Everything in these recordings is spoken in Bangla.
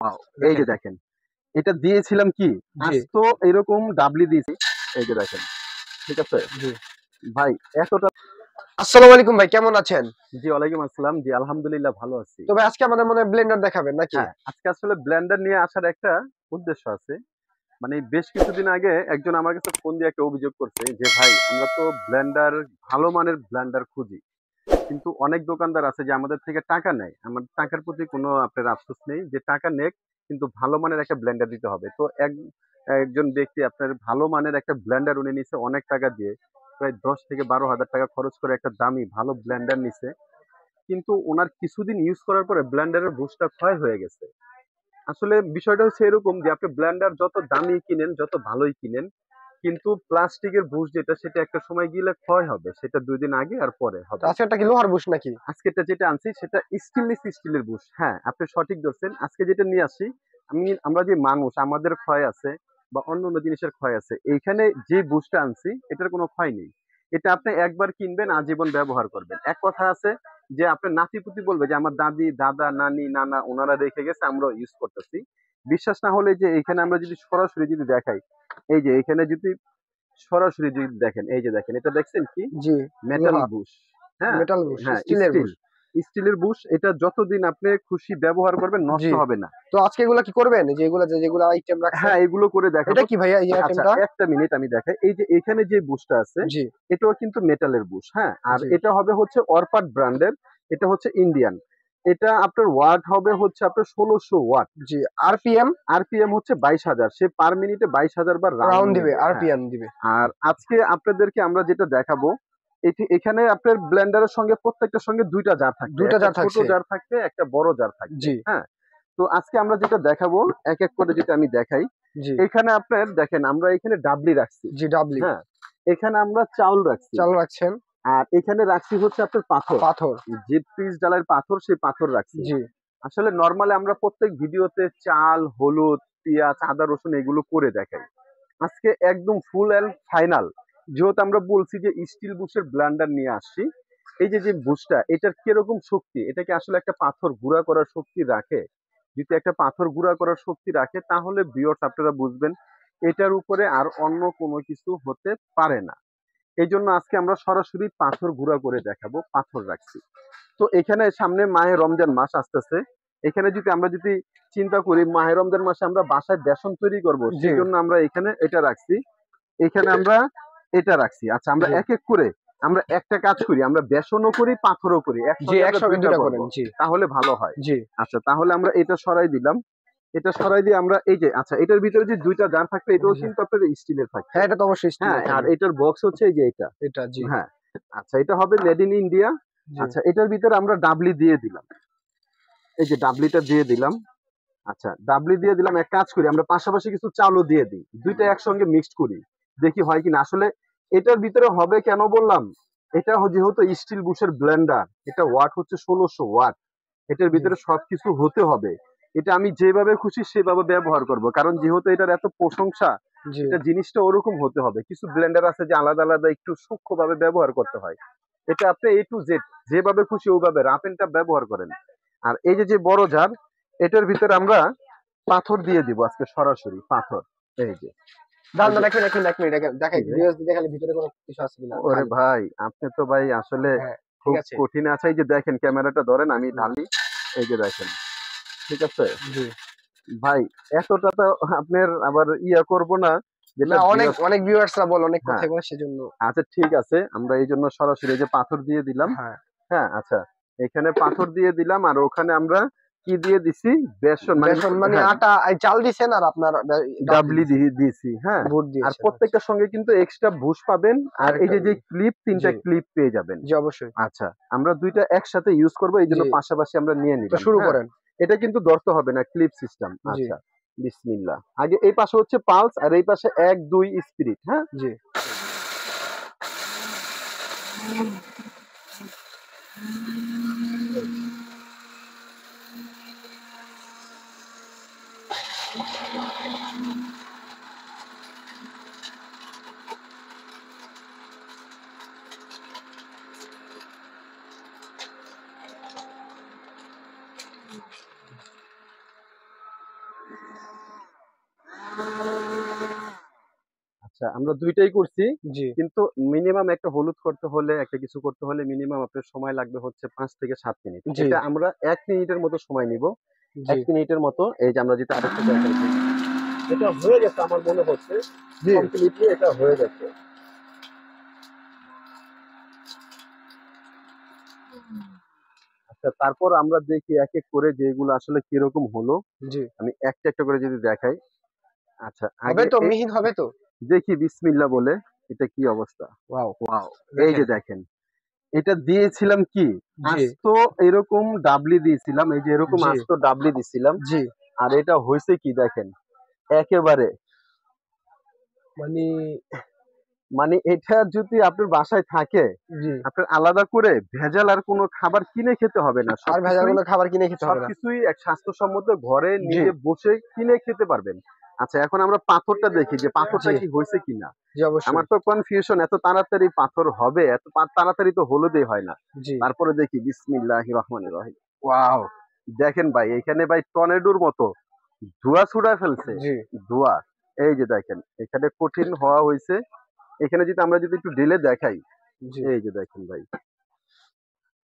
ওয়াও, এই যে দেখেন, এটা দিয়েছিলাম কি জি আজ তো এরকম ডাবলি দিয়েছি। এই যে দেখেন, ঠিক আছে জি। ভাই, এতটা। আসসালামু আলাইকুম ভাই, কেমন আছেন? জি ওয়ালাইকুম আসসালাম, জি আলহামদুলিল্লাহ ভালো আছি। তো ভাই আজকে আমাদের মনে হয় ব্লেন্ডার দেখাবেন নাকি? হ্যাঁ, আজকে আসলে ব্লেন্ডার নিয়ে আসার একটা উদ্দেশ্য আছে। মানে বেশ কিছুদিন আগে একজন আমার কাছে ফোন দিয়ে একটা অভিযোগ করছে যে ভাই, আমরা তো ব্লেন্ডার, ভালো মানের ব্লেন্ডার খুঁজি, কিন্তু অনেক দোকানদার আছে যে আমাদের থেকে টাকা নেয়। আমার টাকার প্রতি কোনো আপনার আফসোস নেই, যে টাকা নেক, কিন্তু ভালো মানের একটা ব্লেন্ডার দিতে হবে। তো একজন ব্যক্তি আপনার ভালো মানের একটা ব্লেন্ডার উনি নিছে অনেক টাকা দিয়ে, প্রায় 10 থেকে 12 হাজার টাকা খরচ করে একটা দামি ভালো ব্লেন্ডার নিছে। কিন্তু ওনার কিছুদিন ইউজ করার পরে ব্লেন্ডারের বুশটা ক্ষয় হয়ে গেছে। আসলে বিষয়টা হচ্ছে এরকম যে আপনি ব্লেন্ডার যত দামি কিনেন, যত ভালোই কিনেন, কিন্তু প্লাস্টিকের বুশ যেটা, সেটা একটা সময় গেলে ক্ষয় হবে, সেটা 2 দিন আগে আর পরে তো হবে। আজকে একটা কি লোহার বুশ নাকি? আজকেরটা যেটা আনছি সেটা স্টিলের বুশ। হ্যাঁ, আপনি সঠিক ধরছেন। আজকে যেটা নিয়ে আসি, আমরা যে মানুষ, আমাদের ক্ষয় আছে বা অন্য অন্য জিনিসের ক্ষয় আছে, এইখানে যে বুশটা আনছি এটার কোনো ক্ষয় নেই। এটা আপনি একবার কিনবেন, আজীবন ব্যবহার করবেন। এক কথা আছে যে আপনার নাতিপুতি বলবে যে আমার দাদি, দাদা, নানি, নানা ওনারা রেখে গেছে, আমরা ইউজ করতেছি। বিশ্বাস না হলে যে এখানে আমরা যদি সরাসরি যদি দেখাই, এই যে এখানে যদি সরাসরি যদি দেখেন, এই যে দেখেন, এটা দেখছেন কি জি, মেটাল লোহার বুশ। হ্যাঁ, মেটাল বুশ, হ্যাঁ, স্টিলের বুশ। স্টিলের বুশ। এটা যতদিন আপনি খুশি ব্যবহার করবেন, নষ্ট জি। হবে না। তো আজকে এগুলা কি করবেন? এই যে এগুলা যেগুলা আইটেম রাখছেন? হ্যাঁ, এগুলো করে এটা দেখাবো। কি ভাইয়া এই আচ্ছা, আইটেমটা? একটা মিনিট আমি দেখাই। এই যে এখানে যে বুশটা আছে, জি এটাও কিন্তু মেটালের বুশ। হ্যাঁ, আর জি এটা হবে হচ্ছে অরপাট ব্র্যান্ডের। এটা হচ্ছে ইন্ডিয়ান। এটা আপনার ওয়াট হবে হচ্ছে আপনার 1600 ওয়াট। জি। আরপিএম আরপিএম হচ্ছে 22,000। সে পার মিনিটে 22,000 বার রাউন্ড রাউন্ড দিবে, নেবে। হ্যাঁ, আরপিএম দিবে। আর আজকে আপনাদেরকে আমরা যেটা দেখাবো, এখানে আপনার ব্লেন্ডারের সঙ্গে প্রত্যেকটার সঙ্গে দুইটা জার থাকবে, দুইটা একটা জার ছোট থাকছে। জার থাকবে, একটা বড় জার থাকবে। জি হ্যাঁ, তো আজকে আমরা যেটা দেখাবো, এক এক করে যদি আমি দেখাই, জি এখানে আপনার দেখেন, আমরা এখানে ডাবলি রাখছি। জি। ডাবলি হ্যাঁ, এখানে আমরা চাউল রাখছি। চালু রাখছেন। আর এখানে রাখছি হচ্ছে আপনার পাথর, পাথর। যে পিস ডালের পাথর, সেই পাথর রাখছি। জি আসলে নর্মালি আমরা প্রত্যেক ভিডিওতে চাল, হলুদ, পেঁয়াজ, আদা, রসুন এগুলো করে দেখাই। আজকে একদম ফুল এন্ড ফাইনাল, যেহেতু আমরা বলছি যে স্টিল বুশের ব্লেন্ডার নিয়ে আসছি। এই যে যে বুশটা, এটার কিরকম শক্তি, এটাকে আসলে একটা পাথর গুঁড়া করার শক্তি রাখে? যদি একটা পাথর গুঁড়া করার শক্তি রাখে, তাহলে ভিউয়ার্স আপনারা বুঝবেন এটার উপরে আর অন্য কোনো কিছু হতে পারে না। এই জন্য আজকে আমরা সরাসরি পাথর গুঁড়া করে দেখাবো, পাথর রাখছি। তো এখানে সামনে মাহে রমজান মাস আসতেছে। এখানে যদি আমরা যদি চিন্তা করি, মাহে রমজান মাসে আমরা বাসায় বেসন তৈরি করব, জি সেই জন্য আমরা এখানে এটা রাখছি, এখানে আমরা এটা রাখছি। আচ্ছা, আমরা জি এক এক করে আমরা একটা কাজ করি, আমরা বেসনও করি, পাথরও করি, জি। একসঙ্গে আমরা একসঙ্গে দুইটা দুইটা করব, করেন। জি তাহলে ভালো হয়। জি। আচ্ছা, তাহলে আমরা এটা সরাই দিলাম। এটা সরাই দিয়ে আমরা এই যে, আচ্ছা, এটার ভিতরে যে দুইটা জার থাকবে, এটাও জি। কিন্তু আপনার স্টিলের থাকবে। হ্যাঁ, এটা তো অবশ্যই হ্যাঁ, স্টিলের আর থাকবে। এটার বক্স হচ্ছে এই যে এটা। এটা জি হ্যাঁ, আচ্ছা, এটা হবে মেড ইন ইন্ডিয়া। জি আচ্ছা, এটার ভিতরে আমরা ডাবলি দিয়ে দিলাম। এই যে ডাবলিটা দিয়ে দিলাম। আচ্ছা, ডাবলি দিয়ে দিলাম। এক কাজ করি, আমরা পাশাপাশি কিছু চালও দিয়ে দিই, দুইটা একসঙ্গে মিক্সড করি, দেখি হয় কিনা। আসলে এটার ভিতরে হবে কেন বললাম, এটা যেহেতু স্টিল বুশের ব্লেন্ডার, এটা ওয়াট হচ্ছে 1600 ওয়াট, এটার জি ভিতরে সবকিছু হতে হবে। এটা আমি যেভাবে খুশি সেভাবে ব্যবহার করব, কারণ যেহেতু এটার এত প্রশংসা, জি। এটা জিনিসটা ওরকম হতে হবে। কিছু ব্লেন্ডার আছে যে আলাদা আলাদা একটু সূক্ষ্মভাবে ব্যবহার করতে হয়। এটা আপনি এ টু জেড যেভাবে খুশি ওভাবে রাফ এন্ড টাফ ব্যবহার করেন। আর এই যে যে বড় জার, এটার ভিতরে আমরা পাথর দিয়ে দিব আজকে, সরাসরি পাথর। এই যে, দাম এই না যে, রাখেন, এক মিনিট এক মিনিট দেখাই এই যে, ভিউয়ার্স দেখালে ভিতরে কোনো কিছু আছে কিনা ওরে ঢালি। ভাই, আপনি তো ভাই আসলে হ্যাঁ ঠিক খুব আছে। কঠিন আছে। এই যে দেখেন, ক্যামেরাটা ধরেন, আমি হুম, ঢালি। এই যে দেখেন, ঠিক আছে জি। ভাই, এতটা তো আপনার আবার ইয়া করব না, যেটা না, অনেক ভিউয়ার্স। অনেক ভিউয়ার্সরা বলে, অনেক হ্যাঁ, কথাই বলে সেজন্য। আচ্ছা, ঠিক আছে, আমরা এই জন্য সরাসরি এই যে পাথর দিয়ে দিলাম। হ্যাঁ, হ্যাঁ, আচ্ছা, এখানে পাথর দিয়ে দিলাম, আর ওখানে আমরা কি দিয়ে দিছি, বেসন মানে, বেসন মানে হ্যাঁ, আটা, এই চাল দিছেন আর আপনার ডাবলি ডাবলি দিছেন, দিয়ে দিয়েছি। হ্যাঁ, বুট আর দিয়েছেন। আচ্ছা। প্রত্যেকটার সঙ্গে কিন্তু এক্সট্রা ভুষ পাবেন। আর এই আরেকটা যে যে ক্লিপ, তিনটা জি ক্লিপ পেয়ে যাবেন। জি অবশ্যই। আচ্ছা, আমরা দুইটা একসাথে ইউজ করব, এই জন্য জি, পাশাপাশি আমরা নিয়ে তো নিলাম। শুরু হ্যাঁ, করেন। এটা কিন্তু ধরতে হবে না, ক্লিপ সিস্টেম। জি আচ্ছা, বিসমিল্লাহ। আগে এই পাশে হচ্ছে পালস, আর এই পাশে 1 2 স্পিরিট। হ্যাঁ, জি। আচ্ছা, আমরা দুইটাই করছি, জি কিন্তু মিনিমাম একটা হলুদ করতে হলে, একটা কিছু করতে হলে মিনিমাম আপনার সময় লাগবে হচ্ছে 5 থেকে 7 মিনিট। জি এটা আমরা 1 মিনিটের মতো সময় নিব। জি 1 মিনিটের মতো। এই যে আমরা যেটা আরেকটা দেখাচ্ছি, এটা হয়ে গেছে আমার মনে হচ্ছে, জি কমপ্লিটলি এটা হয়ে গেছে। আচ্ছা, তারপর আমরা দেখি এক এক করে যেগুলো আসলে কিরকম হলো। জি আমি একটা একটা করে যদি দেখাই। আচ্ছা, হবে আগে তো, মিহিন হবে তো। দেখি বিসমিল্লাহ বলে এটা কি অবস্থা। Wow, wow! এই দেখেন। যে দেখেন, এটা দিয়েছিলাম কি জি আস্ত এরকম ডাবলি দিয়েছিলাম, এই যে এরকম জি আস্ত ডাবলি দিছিলাম। জি আর এটা হয়েছে কি দেখেন, একেবারে মানে মানে এটা যদি আপনার বাসায় থাকে, জি, আপনার আলাদা করে ভেজাল আর কোনো খাবার কিনে খেতে হবে না। আর ভেজাল কোনো খাবার কিনে খেতে হবে না। সবকিছুই এক স্বাস্থ্যসম্মত ঘরে জি নিজে বসে কিনে খেতে পারবেন। আচ্ছা, এখন আমরা পাথরটা দেখি যে পাথরটা জি কি হয়েছে কিনা। জি অবশ্যই। আমার তো কনফিউশন, এত তাড়াতাড়ি পাথর হবে, এত তাড়াতাড়ি তো হলুদই হয় না। জি তারপরে দেখি বিসমিল্লাহির রহমানির রহিম। ওয়াও! দেখেন ভাই, এখানে ভাই টর্নেডোর মতো ধোঁয়া ছুড়ে ফেলছে। জি ধোঁয়া। এই যে দেখেন, এখানে কঠিন হওয়া হয়েছে। এখানে যদি আমরা যদি একটু ঢেলে দেখাই, জি এই যে দেখেন ভাই,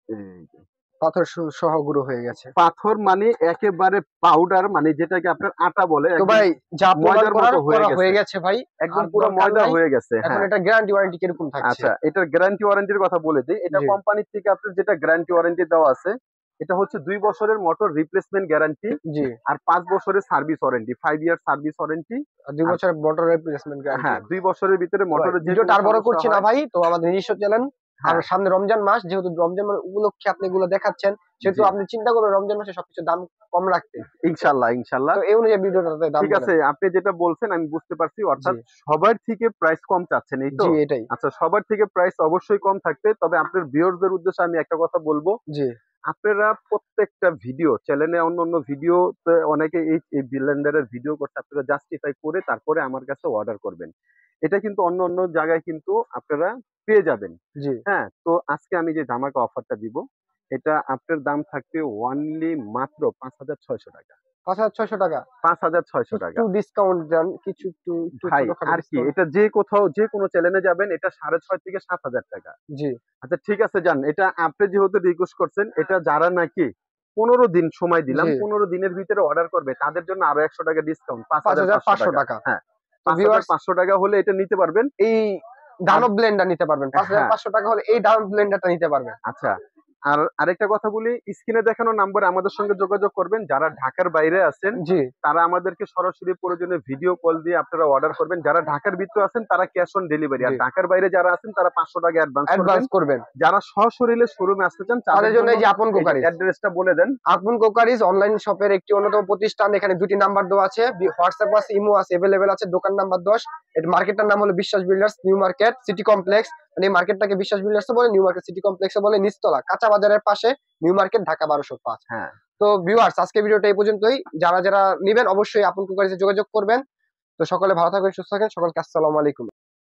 এই যে পাথর সহ গুঁড়ো হয়ে গেছে। পাথর মানে একেবারে পাউডার, মানে যেটাকে আপনার আটা বলে, তো একদম ভাই যা প্রমাণ ময়দার করার মতো হয়ে করা হয়ে গেছে। গেছে ভাই, একদম আর পুরো দরকার ময়দা নাই। হয়ে গেছে। এখন হ্যাঁ। এটা গ্যারান্টি ওয়ারেন্টি কিরকম থাকছে? আচ্ছা, এটার গ্যারান্টি ওয়ারেন্টির কথা বলে দিই। এটা জি কোম্পানি থেকে আপনার যেটা গ্যারান্টি ওয়ারেন্টি দেওয়া আছে, এটা হচ্ছে 2 বছরের মোটর রিপ্লেসমেন্ট গ্যারান্টি জি আর 5 বছরের service warranty, 5 year service warranty. আর 2 আর বছরের মোটর রিপ্লেসমেন্ট গ্যারান্টি। হ্যাঁ, 2 বছরের ভিতরে মোটরের যে ভিডিওটা কোনো আর বড় সমস্যা করছি না হয়। ভাই, তো আমাদের নিজস্ব চ্যানেল। আর হ্যাঁ, সামনে রমজান মাস, যেহেতু রমজান উপলক্ষে আপনি এগুলো দেখাচ্ছেন, সেহেতু জি। আপনি চিন্তা করবেন রমজান মাসে সবকিছু দাম কম রাখতে। তো ইনশাআল্লাহ, ইনশাআল্লাহ। তো এই অনুযায়ী ভিডিওটাতে দাম ঠিক বলেন। আছে, আপনি যেটা বলছেন আমি বুঝতে পারছি। জি অর্থাৎ সবার থেকে প্রাইস কম চাচ্ছেন, এই তো? জি এটাই। আচ্ছা, সবার থেকে প্রাইস অবশ্যই কম থাকবে। তবে আপনার ভিউয়ারদের উদ্দেশ্যে আমি একটা কথা বলবো, জি আপনারা প্রত্যেকটা ভিডিও চ্যানেলে, অন্যান্য ভিডিওতে অনেকে এই ব্লেন্ডারের ভিডিও করছে, আপনারা জাস্টিফাই করে তারপরে আমার কাছে অর্ডার করবেন। এটা কিন্তু অন্য অন্য জায়গায় কিন্তু আপনারা পেয়ে যাবেন। জি হ্যাঁ, তো আজকে আমি যে ধামাকা অফারটা দিব, এটা আপনার দাম থাকবে অনলি মাত্র 5,600 টাকা। ৫,৬০০ টাকা। 5,600 একটু টাকা। ডিসকাউন্ট দেন, কিছু একটু একটু ভাই ছোটখাটো আর কি, ডিসকাউন্ট। এটা যে কোথাও যে কোনো চ্যানেলে যাবেন, এটা 6,500 থেকে 7,000 টাকা। জি আচ্ছা, ঠিক আছে যান। এটা আপনি যেহেতু রিকোয়েস্ট করছেন, এটা যারা নাকি 15 দিন সময় দিলাম, জি 15 দিনের ভিতরে অর্ডার করবে তাদের জন্য আরো 100 টাকা ডিসকাউন্ট, 5,500 ৫,৫০০ টাকা। টাকা। হ্যাঁ, তো ভিউয়ার্স 5,500 টাকা হলে এটা নিতে পারবেন। এই আর দানব ব্লেন্ডার নিতে পারবেন। হ্যাঁ, ৫,৫০০ টাকা হলে এই দানব ব্লেন্ডারটা নিতে পারবেন। আচ্ছা। আর আরেকটা কথা বলি, স্ক্রিনে দেখানো নাম্বারে আমাদের সঙ্গে যোগাযোগ করবেন। যারা ঢাকার বাইরে আছেন, জি তারা আমাদেরকে সরাসরি প্রয়োজনে ভিডিও কল দিয়ে আপনারা অর্ডার করবেন। যারা ঢাকার ভিতরে আছেন তারা ক্যাশ অন ডেলিভারি। জি আর ঢাকার বাইরে যারা আছেন তারা 500 টাকা অ্যাডভান্স করবেন। অ্যাডভান্স করবেন। যারা সশরীরে শোরুমে আসতে চান তাদের তাদের জন্য জন্য এই যে আপন এই যে কোকারিজ। অ্যাড্রেসটা বলে দেন। আপন কোকারিজ অনলাইন শপের একটি অন্যতম প্রতিষ্ঠান। এখানে 2টি নাম্বার দেওয়া আছে, হোয়াটসঅ্যাপ আছে, ইমো আছে, এভেলেবেল আছে। দোকান নাম্বার 10। এর মার্কেটটার নাম হলো বিশ্বাস builders new market city complex. মানে এই মার্কেটটাকে বিশ্বাস বিল্ডার্স বলে, নিউ মার্কেট সিটি কমপ্লেক্স বলে, নিচতলা কাঁচা বাজারের পাশে, নিউ মার্কেট, ঢাকা 1205। হ্যাঁ। তো ভিউয়ার্স আজকে ভিডিওটা এই পর্যন্তই। যারা যারা নিবেন অবশ্যই আপন কোকারিজে যোগাযোগ করবেন। তো সকলে ভালো থাকবেন, সুস্থ থাকেন। সকলকে আসসালামু আলাইকুম।